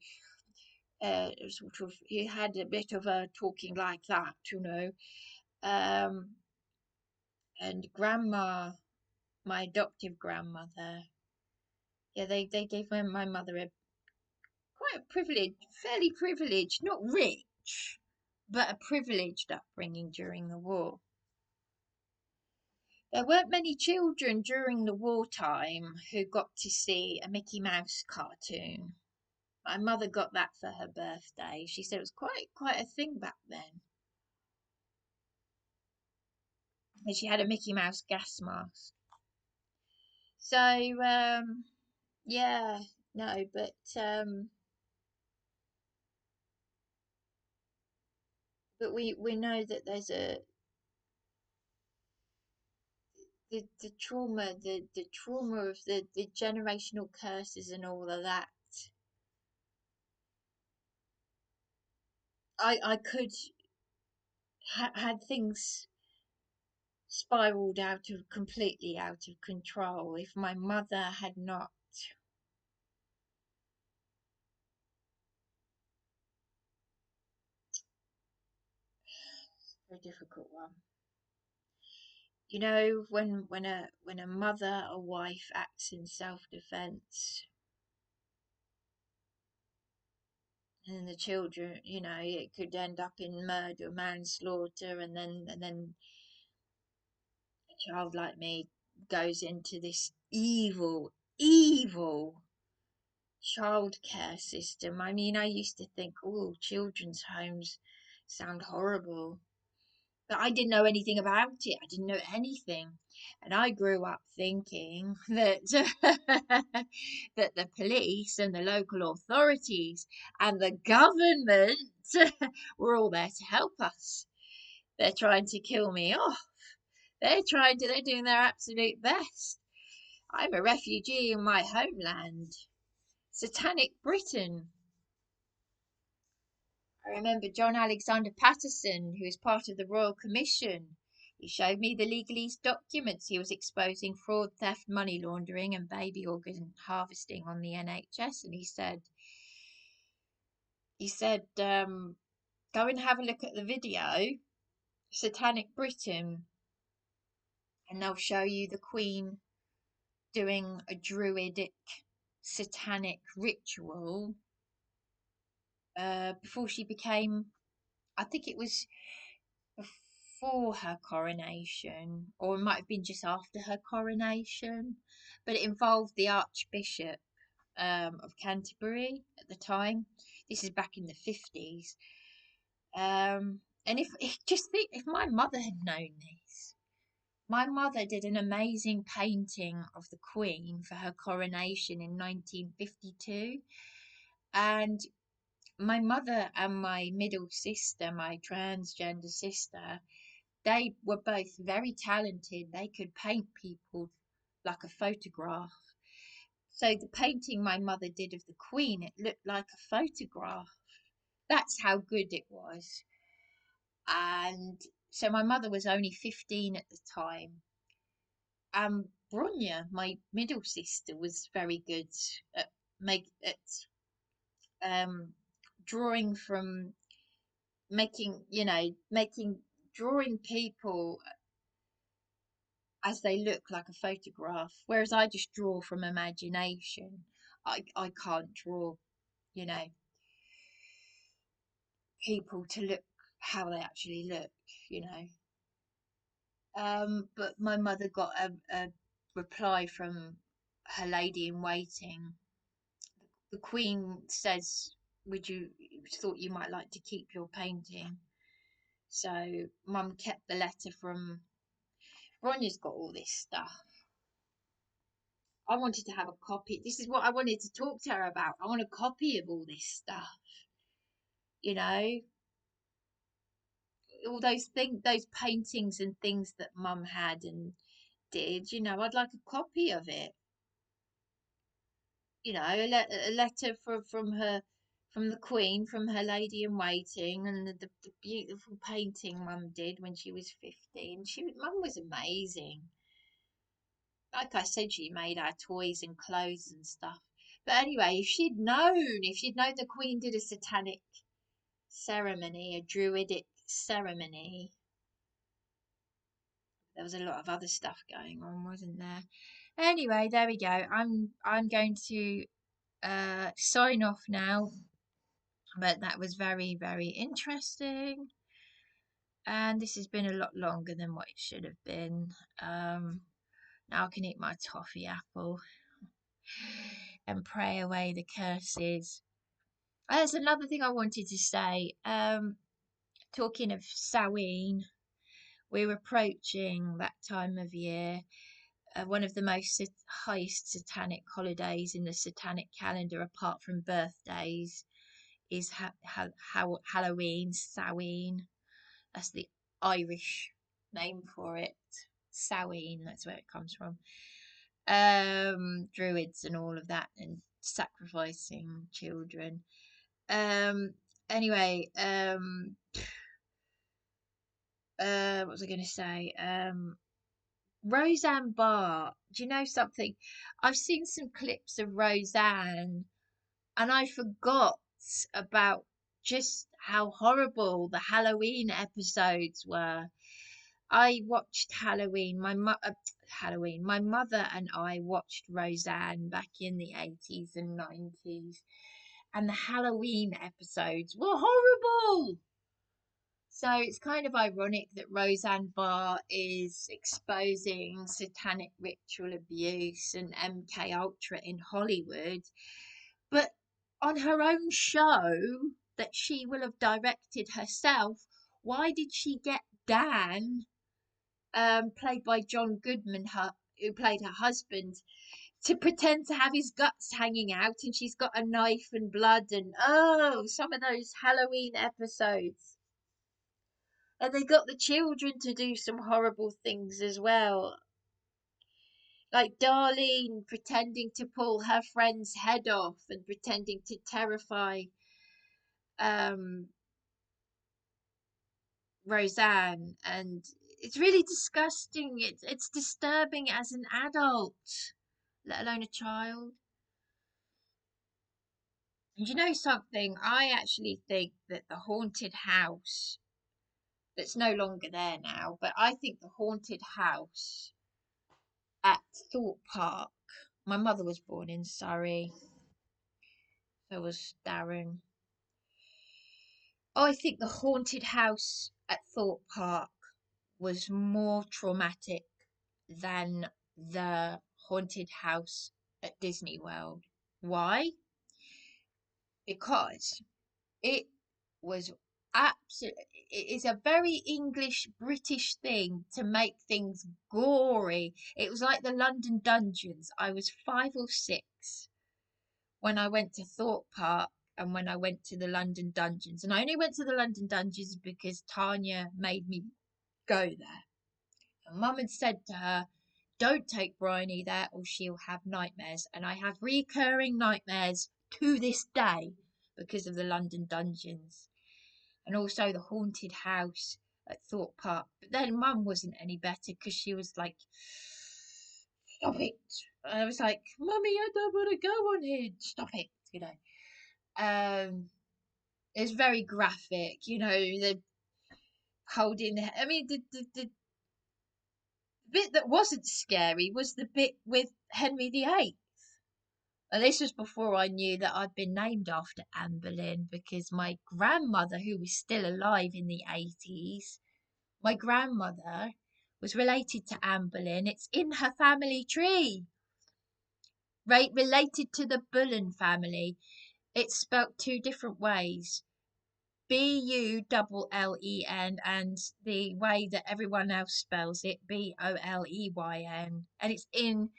Sort of, he had a bit of a talking like that, you know. Um, and grandma, my adoptive grandmother, yeah, they gave my mother a quite a privileged, fairly privileged, not rich, but a privileged upbringing during the war. There weren't many children during the wartime who got to see a Mickey Mouse cartoon. My mother got that for her birthday. She said it was quite a thing back then. And she had a Mickey Mouse gas mask. So yeah, no, but we know that there's the trauma, the trauma of the generational curses and all of that. I could had things spiraled out of completely out of control if my mother had not. Very difficult one. You know, when a mother or wife acts in self-defense, and the children, you know, it could end up in murder, manslaughter, and then a child like me goes into this evil childcare system. I mean, I used to think, oh, children's homes sound horrible. But I didn't know anything about it. I didn't know anything. And I grew up thinking that that the police and the local authorities and the government were all there to help us. They're trying to kill me off. They're doing their absolute best. I'm a refugee in my homeland. Satanic Britain. I remember John Alexander Patterson, who was part of the Royal Commission. He showed me the legalese documents he was exposing fraud, theft, money laundering, and baby organ harvesting on the NHS. And he said, go and have a look at the video, Satanic Britain, and they'll show you the Queen doing a druidic satanic ritual before she became, I think it was before her coronation, or it might have been just after her coronation, but it involved the Archbishop of Canterbury at the time. This is back in the 50s. And if just think, if my mother had known this, My mother did an amazing painting of the Queen for her coronation in 1952. And my mother and my middle sister, my transgender sister, they were both very talented. They could paint people like a photograph. So the painting my mother did of the Queen, it looked like a photograph. That's how good it was. And so my mother was only 15 at the time. Bronya, my middle sister, was very good at make at um, drawing from making drawing people as they look like a photograph, whereas I just draw from imagination. I can't draw, you know, people to look how they actually look, you know. But my mother got a reply from her lady in waiting. The Queen says, "Would you thought you might like to keep your painting?" So Mum kept the letter from. Ronya's got all this stuff. I wanted to have a copy. This is what I wanted to talk to her about. I want a copy of all this stuff. You know, all those paintings and things that Mum had and did. You know, I'd like a copy of it. You know, a letter from her, from the Queen, from her lady in waiting, and the beautiful painting Mum did when she was 15. Mum was amazing. Like I said, she made our toys and clothes and stuff. But anyway, if she'd known the Queen did a satanic ceremony, a druidic ceremony, there was a lot of other stuff going on, wasn't there? Anyway, there we go. I'm going to sign off now. But that was very, very interesting. And this has been a lot longer than what it should have been. Now I can eat my toffee apple and pray away the curses. There's another thing I wanted to say. Talking of Samhain, we're approaching that time of year. One of the most highest satanic holidays in the satanic calendar, apart from birthdays, is Halloween, Samhain. That's the Irish name for it. Samhain, that's where it comes from. Druids and all of that, and sacrificing children. Um, anyway, what was I going to say? Roseanne Barr. Do you know something? I've seen some clips of Roseanne, and I forgot about just how horrible the Halloween episodes were. I watched Halloween. My mother and I watched Roseanne back in the 80s and 90s, and the Halloween episodes were horrible. So it's kind of ironic that Roseanne Barr is exposing satanic ritual abuse and MK Ultra in Hollywood, but on her own show that she will have directed herself, why did she get Dan, played by John Goodman, who played her husband, to pretend to have his guts hanging out, and she's got a knife and blood and some of those Halloween episodes. And they got the children to do some horrible things as well. Like Darlene pretending to pull her friend's head off and pretending to terrify um, Roseanne. And it's really disgusting. It's disturbing as an adult, let alone a child. And you know something? I actually think that the haunted house, that's no longer there now, but I think the haunted house at Thorpe Park. My mother was born in Surrey. So was Darren. I think the haunted house at Thorpe Park was more traumatic than the haunted house at Disney World. Why? Because it was absolutely, it's a very English British thing to make things gory. It was like the London Dungeons. I was 5 or 6 when I went to Thorpe Park and when I went to the London Dungeons. And I only went to the London Dungeons because Tanya made me go there. And Mum had said to her, don't take Bryony there or she'll have nightmares. And I have recurring nightmares to this day because of the London Dungeons and also the haunted house at Thorpe Park. But then Mum wasn't any better because she was like, stop it. And I was like, Mummy, I don't want to go on here. Stop it, you know. It's very graphic, you know, the holding the. I mean, the bit that wasn't scary was the bit with Henry VIII. And this was before I knew that I'd been named after Anne Boleyn because my grandmother, who was still alive in the 80s, my grandmother was related to Anne Boleyn. It's in her family tree, right? Related to the Bullen family. It's spelt 2 different ways. Bullen, and the way that everyone else spells it, Boleyn, and it's in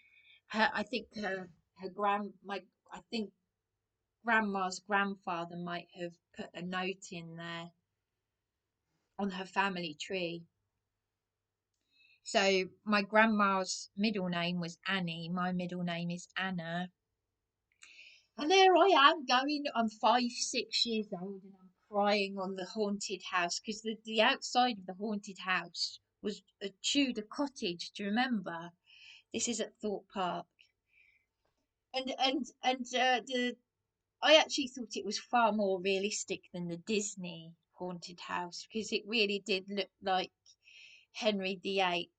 her. I think I think grandma's grandfather might have put a note in there on her family tree. So my grandma's middle name was Annie. My middle name is Anna. And there I am going. I'm 5, 6 years old, and I'm crying on the haunted house because the outside of the haunted house was a Tudor cottage. Do you remember? This is at Thorpe Park, and the I actually thought it was far more realistic than the Disney haunted house because it really did look like Henry VIII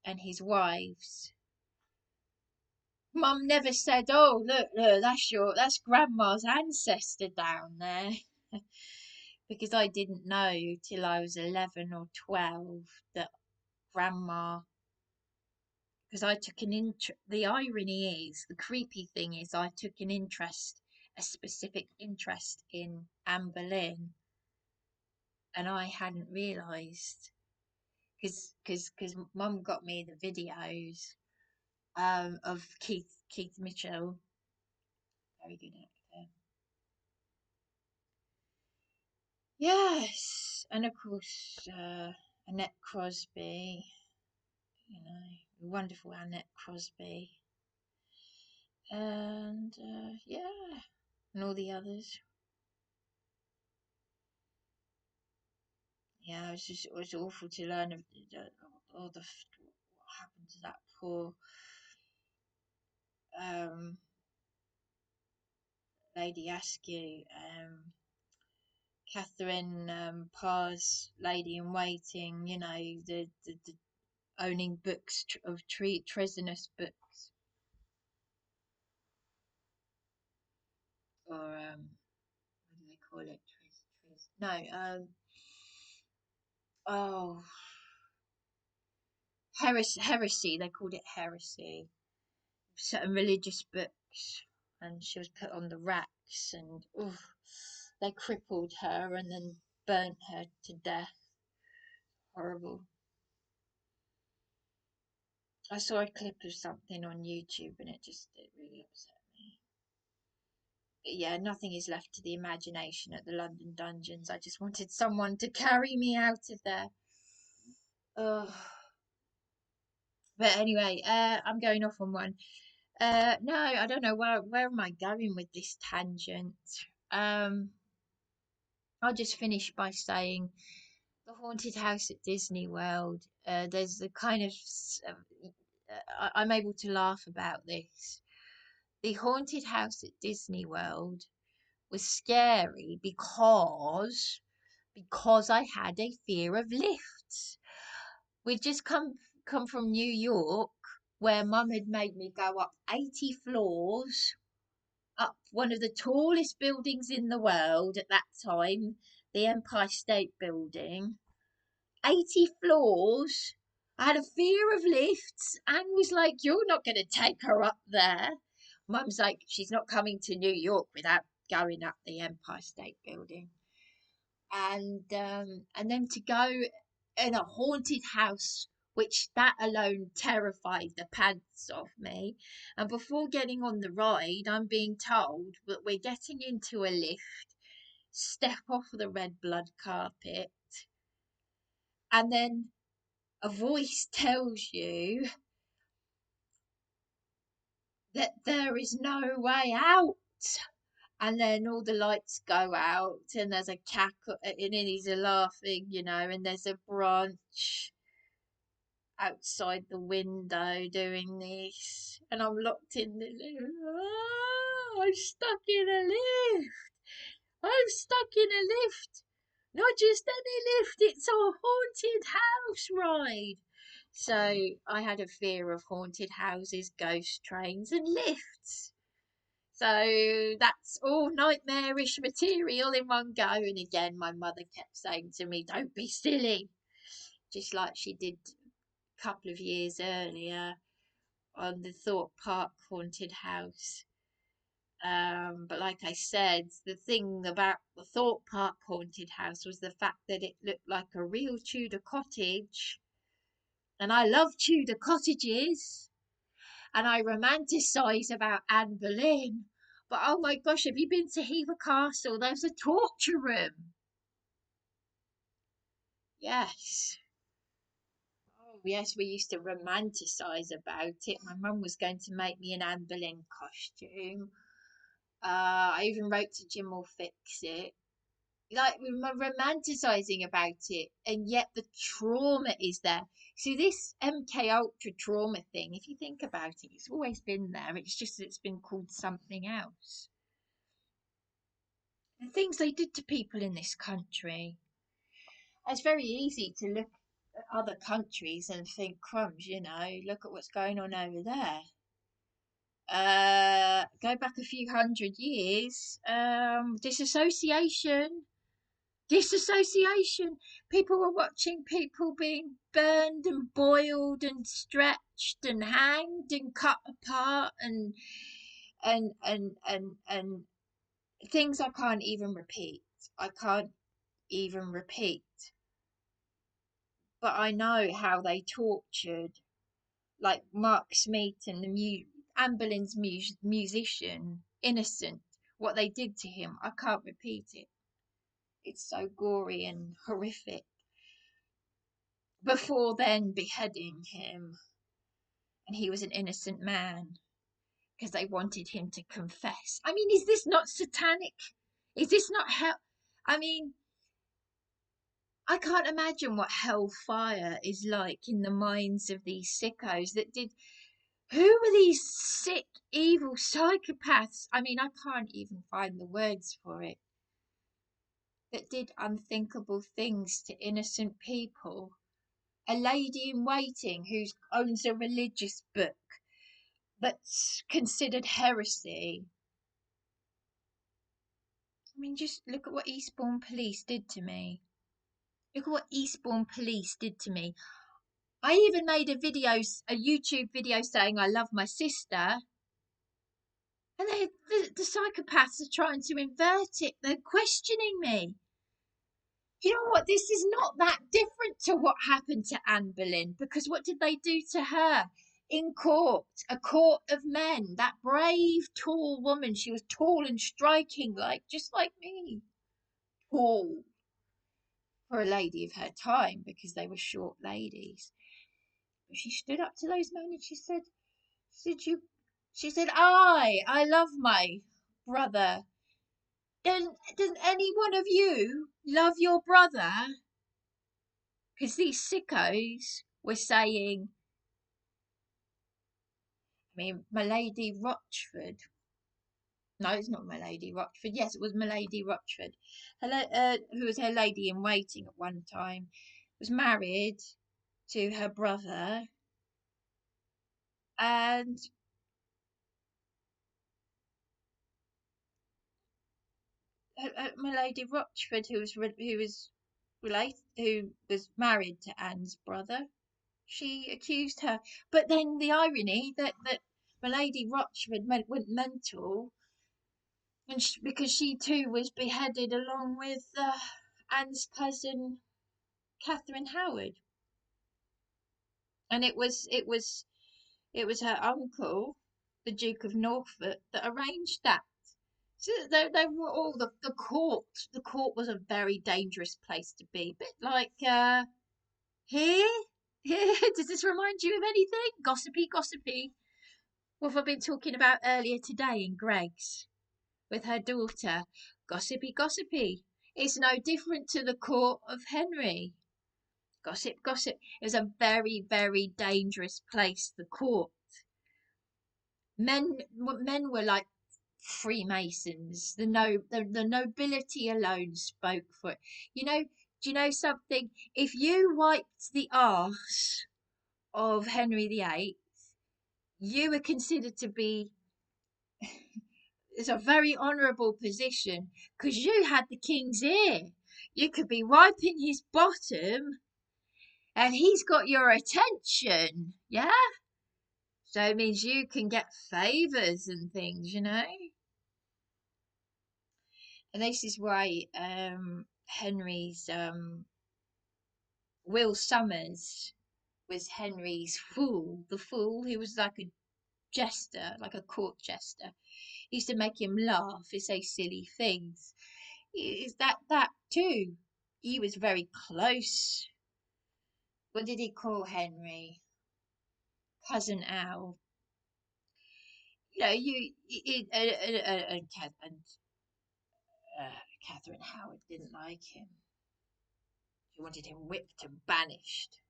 and his wives. Mum never said, "Oh, look, that's Grandma's ancestor down there," because I didn't know till I was 11 or 12 that Grandma. Because I took an interest. The irony is, the creepy thing is, I took a specific interest in Anne Boleyn, and I hadn't realised because Mum got me the videos of Keith Mitchell, very good actor. Yes, and of course Annette Crosby, you know, wonderful Annette Crosby, and yeah, and all the others. Yeah, it was awful to learn of all the what happened to that poor um, Lady Askew, Catherine Parr's Lady in Waiting. You know, the owning books of treasonous books, or what do they call it? No, oh, heresy. They called it heresy. Certain religious books, and she was put on the racks, and they crippled her and then burnt her to death. Horrible. I saw a clip of something on YouTube, and it really upset me. But yeah, nothing is left to the imagination at the London Dungeons. I just wanted someone to carry me out of there. Ugh. But anyway, I'm going off on one. No, I don't know where am I going with this tangent. Um, I'll just finish by saying the haunted house at Disney World. There's the kind of I'm able to laugh about this. The haunted house at Disney World was scary because I had a fear of lifts. We'd just come from New York, where Mum had made me go up 80 floors, up one of the tallest buildings in the world at that time, the Empire State Building. 80 floors. I had a fear of lifts and was like, you're not going to take her up there. Mum's like, she's not coming to New York without going up the Empire State Building. and then to go in a haunted house, which that alone terrified the pants off me. And before getting on the ride, I'm being told that we're getting into a lift, step off the red blood carpet, and then a voice tells you that there is no way out. And then all the lights go out, and there's a cackle, and he's laughing, and there's a branch outside the window doing this, and I'm locked in the lift. Oh, I'm stuck in a lift. I'm stuck in a lift. Not just any lift, it's a haunted house ride. So I had a fear of haunted houses, ghost trains, and lifts. So that's all nightmarish material in one go. And again, my mother kept saying to me, "Don't be silly," just like she did a couple of years earlier on the Thorpe Park haunted house. But like I said, the thing about the Thorpe Park haunted house was the fact that it looked like a real Tudor cottage. And I love Tudor cottages. And I romanticise about Anne Boleyn. But oh my gosh, have you been to Hever Castle? There's a torture room. Yes. Oh, yes, we used to romanticise about it. My mum was going to make me an Anne Boleyn costume. I even wrote to Jim will fix it. Like we were romanticizing about it, and yet the trauma is there. See, this MK Ultra trauma thing, if you think about it, it's always been there. It's just that it's been called something else. The things they did to people in this country. It's very easy to look at other countries and think, crumbs, look at what's going on over there. Go back a few hundred years, disassociation. People were watching people being burned and boiled and stretched and hanged and cut apart and things I can't even repeat. I can't even repeat. But I know how they tortured, like Mark Smeaton, the Anne Boleyn's musician, innocent. What they did to him, I can't repeat it. It's so gory and horrific. Before then beheading him, and he was an innocent man because they wanted him to confess. I mean, is this not satanic? Is this not hell? I mean, I can't imagine what hellfire is like in the minds of these sickos that did. Who were these sick, evil psychopaths? I mean, I can't even find the words for it. That did unthinkable things to innocent people. A lady in waiting who owns a religious book that's considered heresy. I mean, just look at what Eastbourne Police did to me. Look at what Eastbourne Police did to me. I even made a YouTube video saying I love my sister. And the psychopaths are trying to invert it. They're questioning me. You know what? This is not that different to what happened to Anne Boleyn, because what did they do to her? In court, a court of men, that brave, tall woman, she was tall and striking, just like me. Tall for a lady of her time, because they were short ladies. But she stood up to those men and she said, I love my brother. Doesn't any one of you love your brother? Because these sickos were saying, I mean, my lady Rochford. No, it's not my lady Rochford. Yes, it was my lady Rochford. Who was her lady in waiting at one time, was married to her brother, and my lady Rochford, who was married to Anne's brother, she accused her. But then the irony that my lady Rochford went mental, and because she too was beheaded along with Anne's cousin Catherine Howard, and it was her uncle, the Duke of Norfolk, that arranged that. So they were all the court. The court was a very dangerous place to be. Bit like here, here. Does this remind you of anything? Gossipy, gossipy. What have I been talking about earlier today in Greg's with her daughter? Gossipy, gossipy. It's no different to the court of Henry. Gossip, gossip. It was a very, very dangerous place. The court. Men were like Freemasons. The nobility alone spoke for it. Do you know something? If you wiped the arse of Henry VIII, you were considered to be it's a very honourable position because you had the king's ear. You could be wiping his bottom and he's got your attention. Yeah? So it means you can get favours and things, And this is why Henry's Will Sommers was Henry's fool. The fool, he was like a jester, like a court jester. He used to make him laugh and say silly things. Is that too? He was very close. What did he call Henry? Cousin Al. And Catherine Howard didn't like him. She wanted him whipped and banished.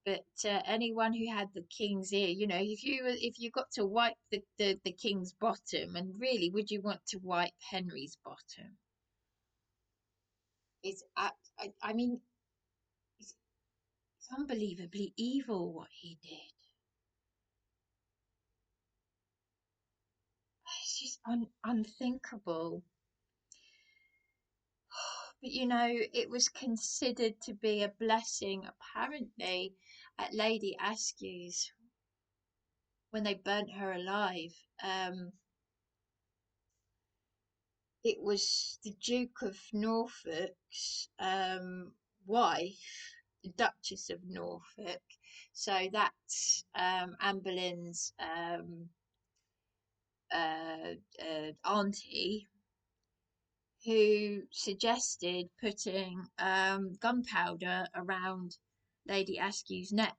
But anyone who had the king's ear, if you got to wipe the king's bottom, and really, would you want to wipe Henry's bottom? I mean, it's unbelievably evil what he did. It's just unthinkable. But it was considered to be a blessing, apparently, at Lady Askew's when they burnt her alive. It was the Duke of Norfolk's wife, the Duchess of Norfolk. So that's Anne Boleyn's auntie, who suggested putting gunpowder around Lady Askew's neck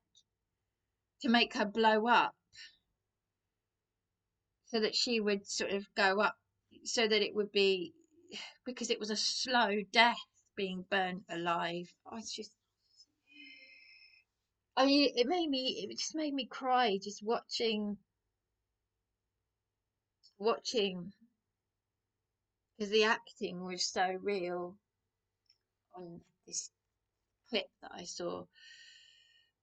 to make her blow up, so that she would sort of go up, so that it would be, because it was a slow death being burnt alive. It just made me cry just watching, because the acting was so real on this clip that I saw.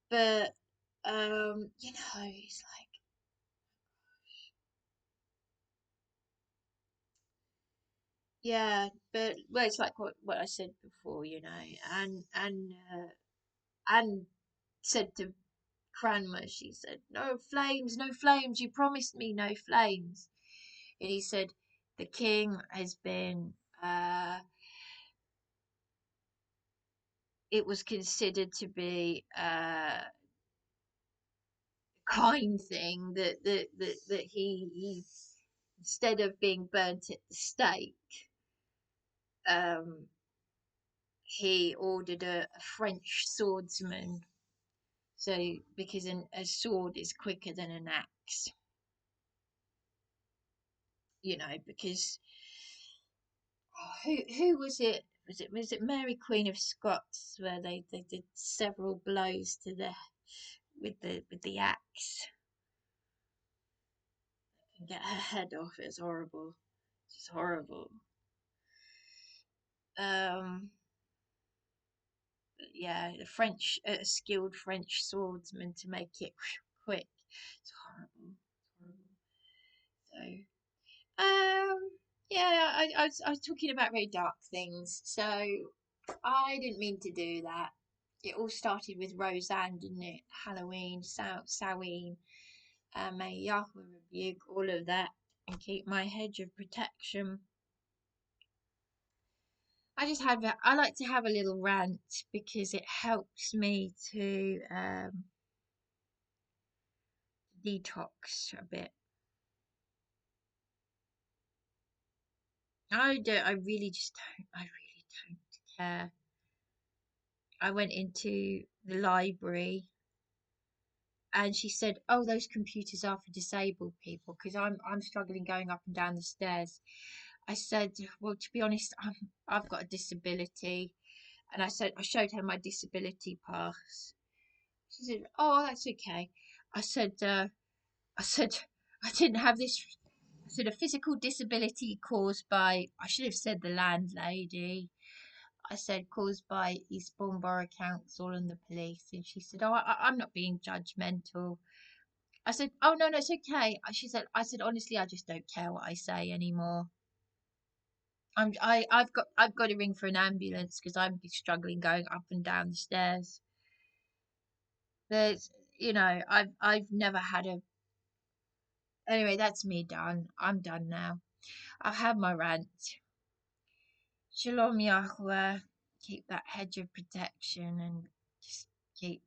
But it's like, yeah, but well, it's like what I said before, and said to Cranmer, she said, "No flames, no flames. You promised me no flames." And he said, "The king has been." It was considered to be kind thing that he instead of being burnt at the stake, he ordered a French swordsman. So because a sword is quicker than an axe, because who was it? Was it Mary Queen of Scots, where they did several blows to the with the axe and get her head off? It's horrible. It's horrible. Yeah, a skilled French swordsman to make it quick. It's horrible. So, yeah, I was talking about very dark things, so I didn't mean to do that. It all started with Roseanne, didn't it? Halloween, Samhain, may Yahweh rebuke all of that and keep my hedge of protection. I like to have a little rant because it helps me to detox a bit. I really just don't. I really don't care. I went into the library and she said, "Oh, those computers are for disabled people," because I'm struggling going up and down the stairs. I said, "Well, to be honest, I've got a disability," and I showed her my disability pass. She said, "Oh, that's okay." I said, I said I didn't have this. I said a physical disability caused by. I should have said the landlady. I said caused by Eastbourne Borough Council and the police, and she said, "Oh, I'm not being judgmental." I said, "Oh no, no, it's okay." I said honestly, I just don't care what I say anymore. I've got to ring for an ambulance because I'm struggling going up and down the stairs. There's, I've never had a. Anyway, that's me done. I'm done now. I've had my rant. Shalom Yahweh. Keep that hedge of protection and just keep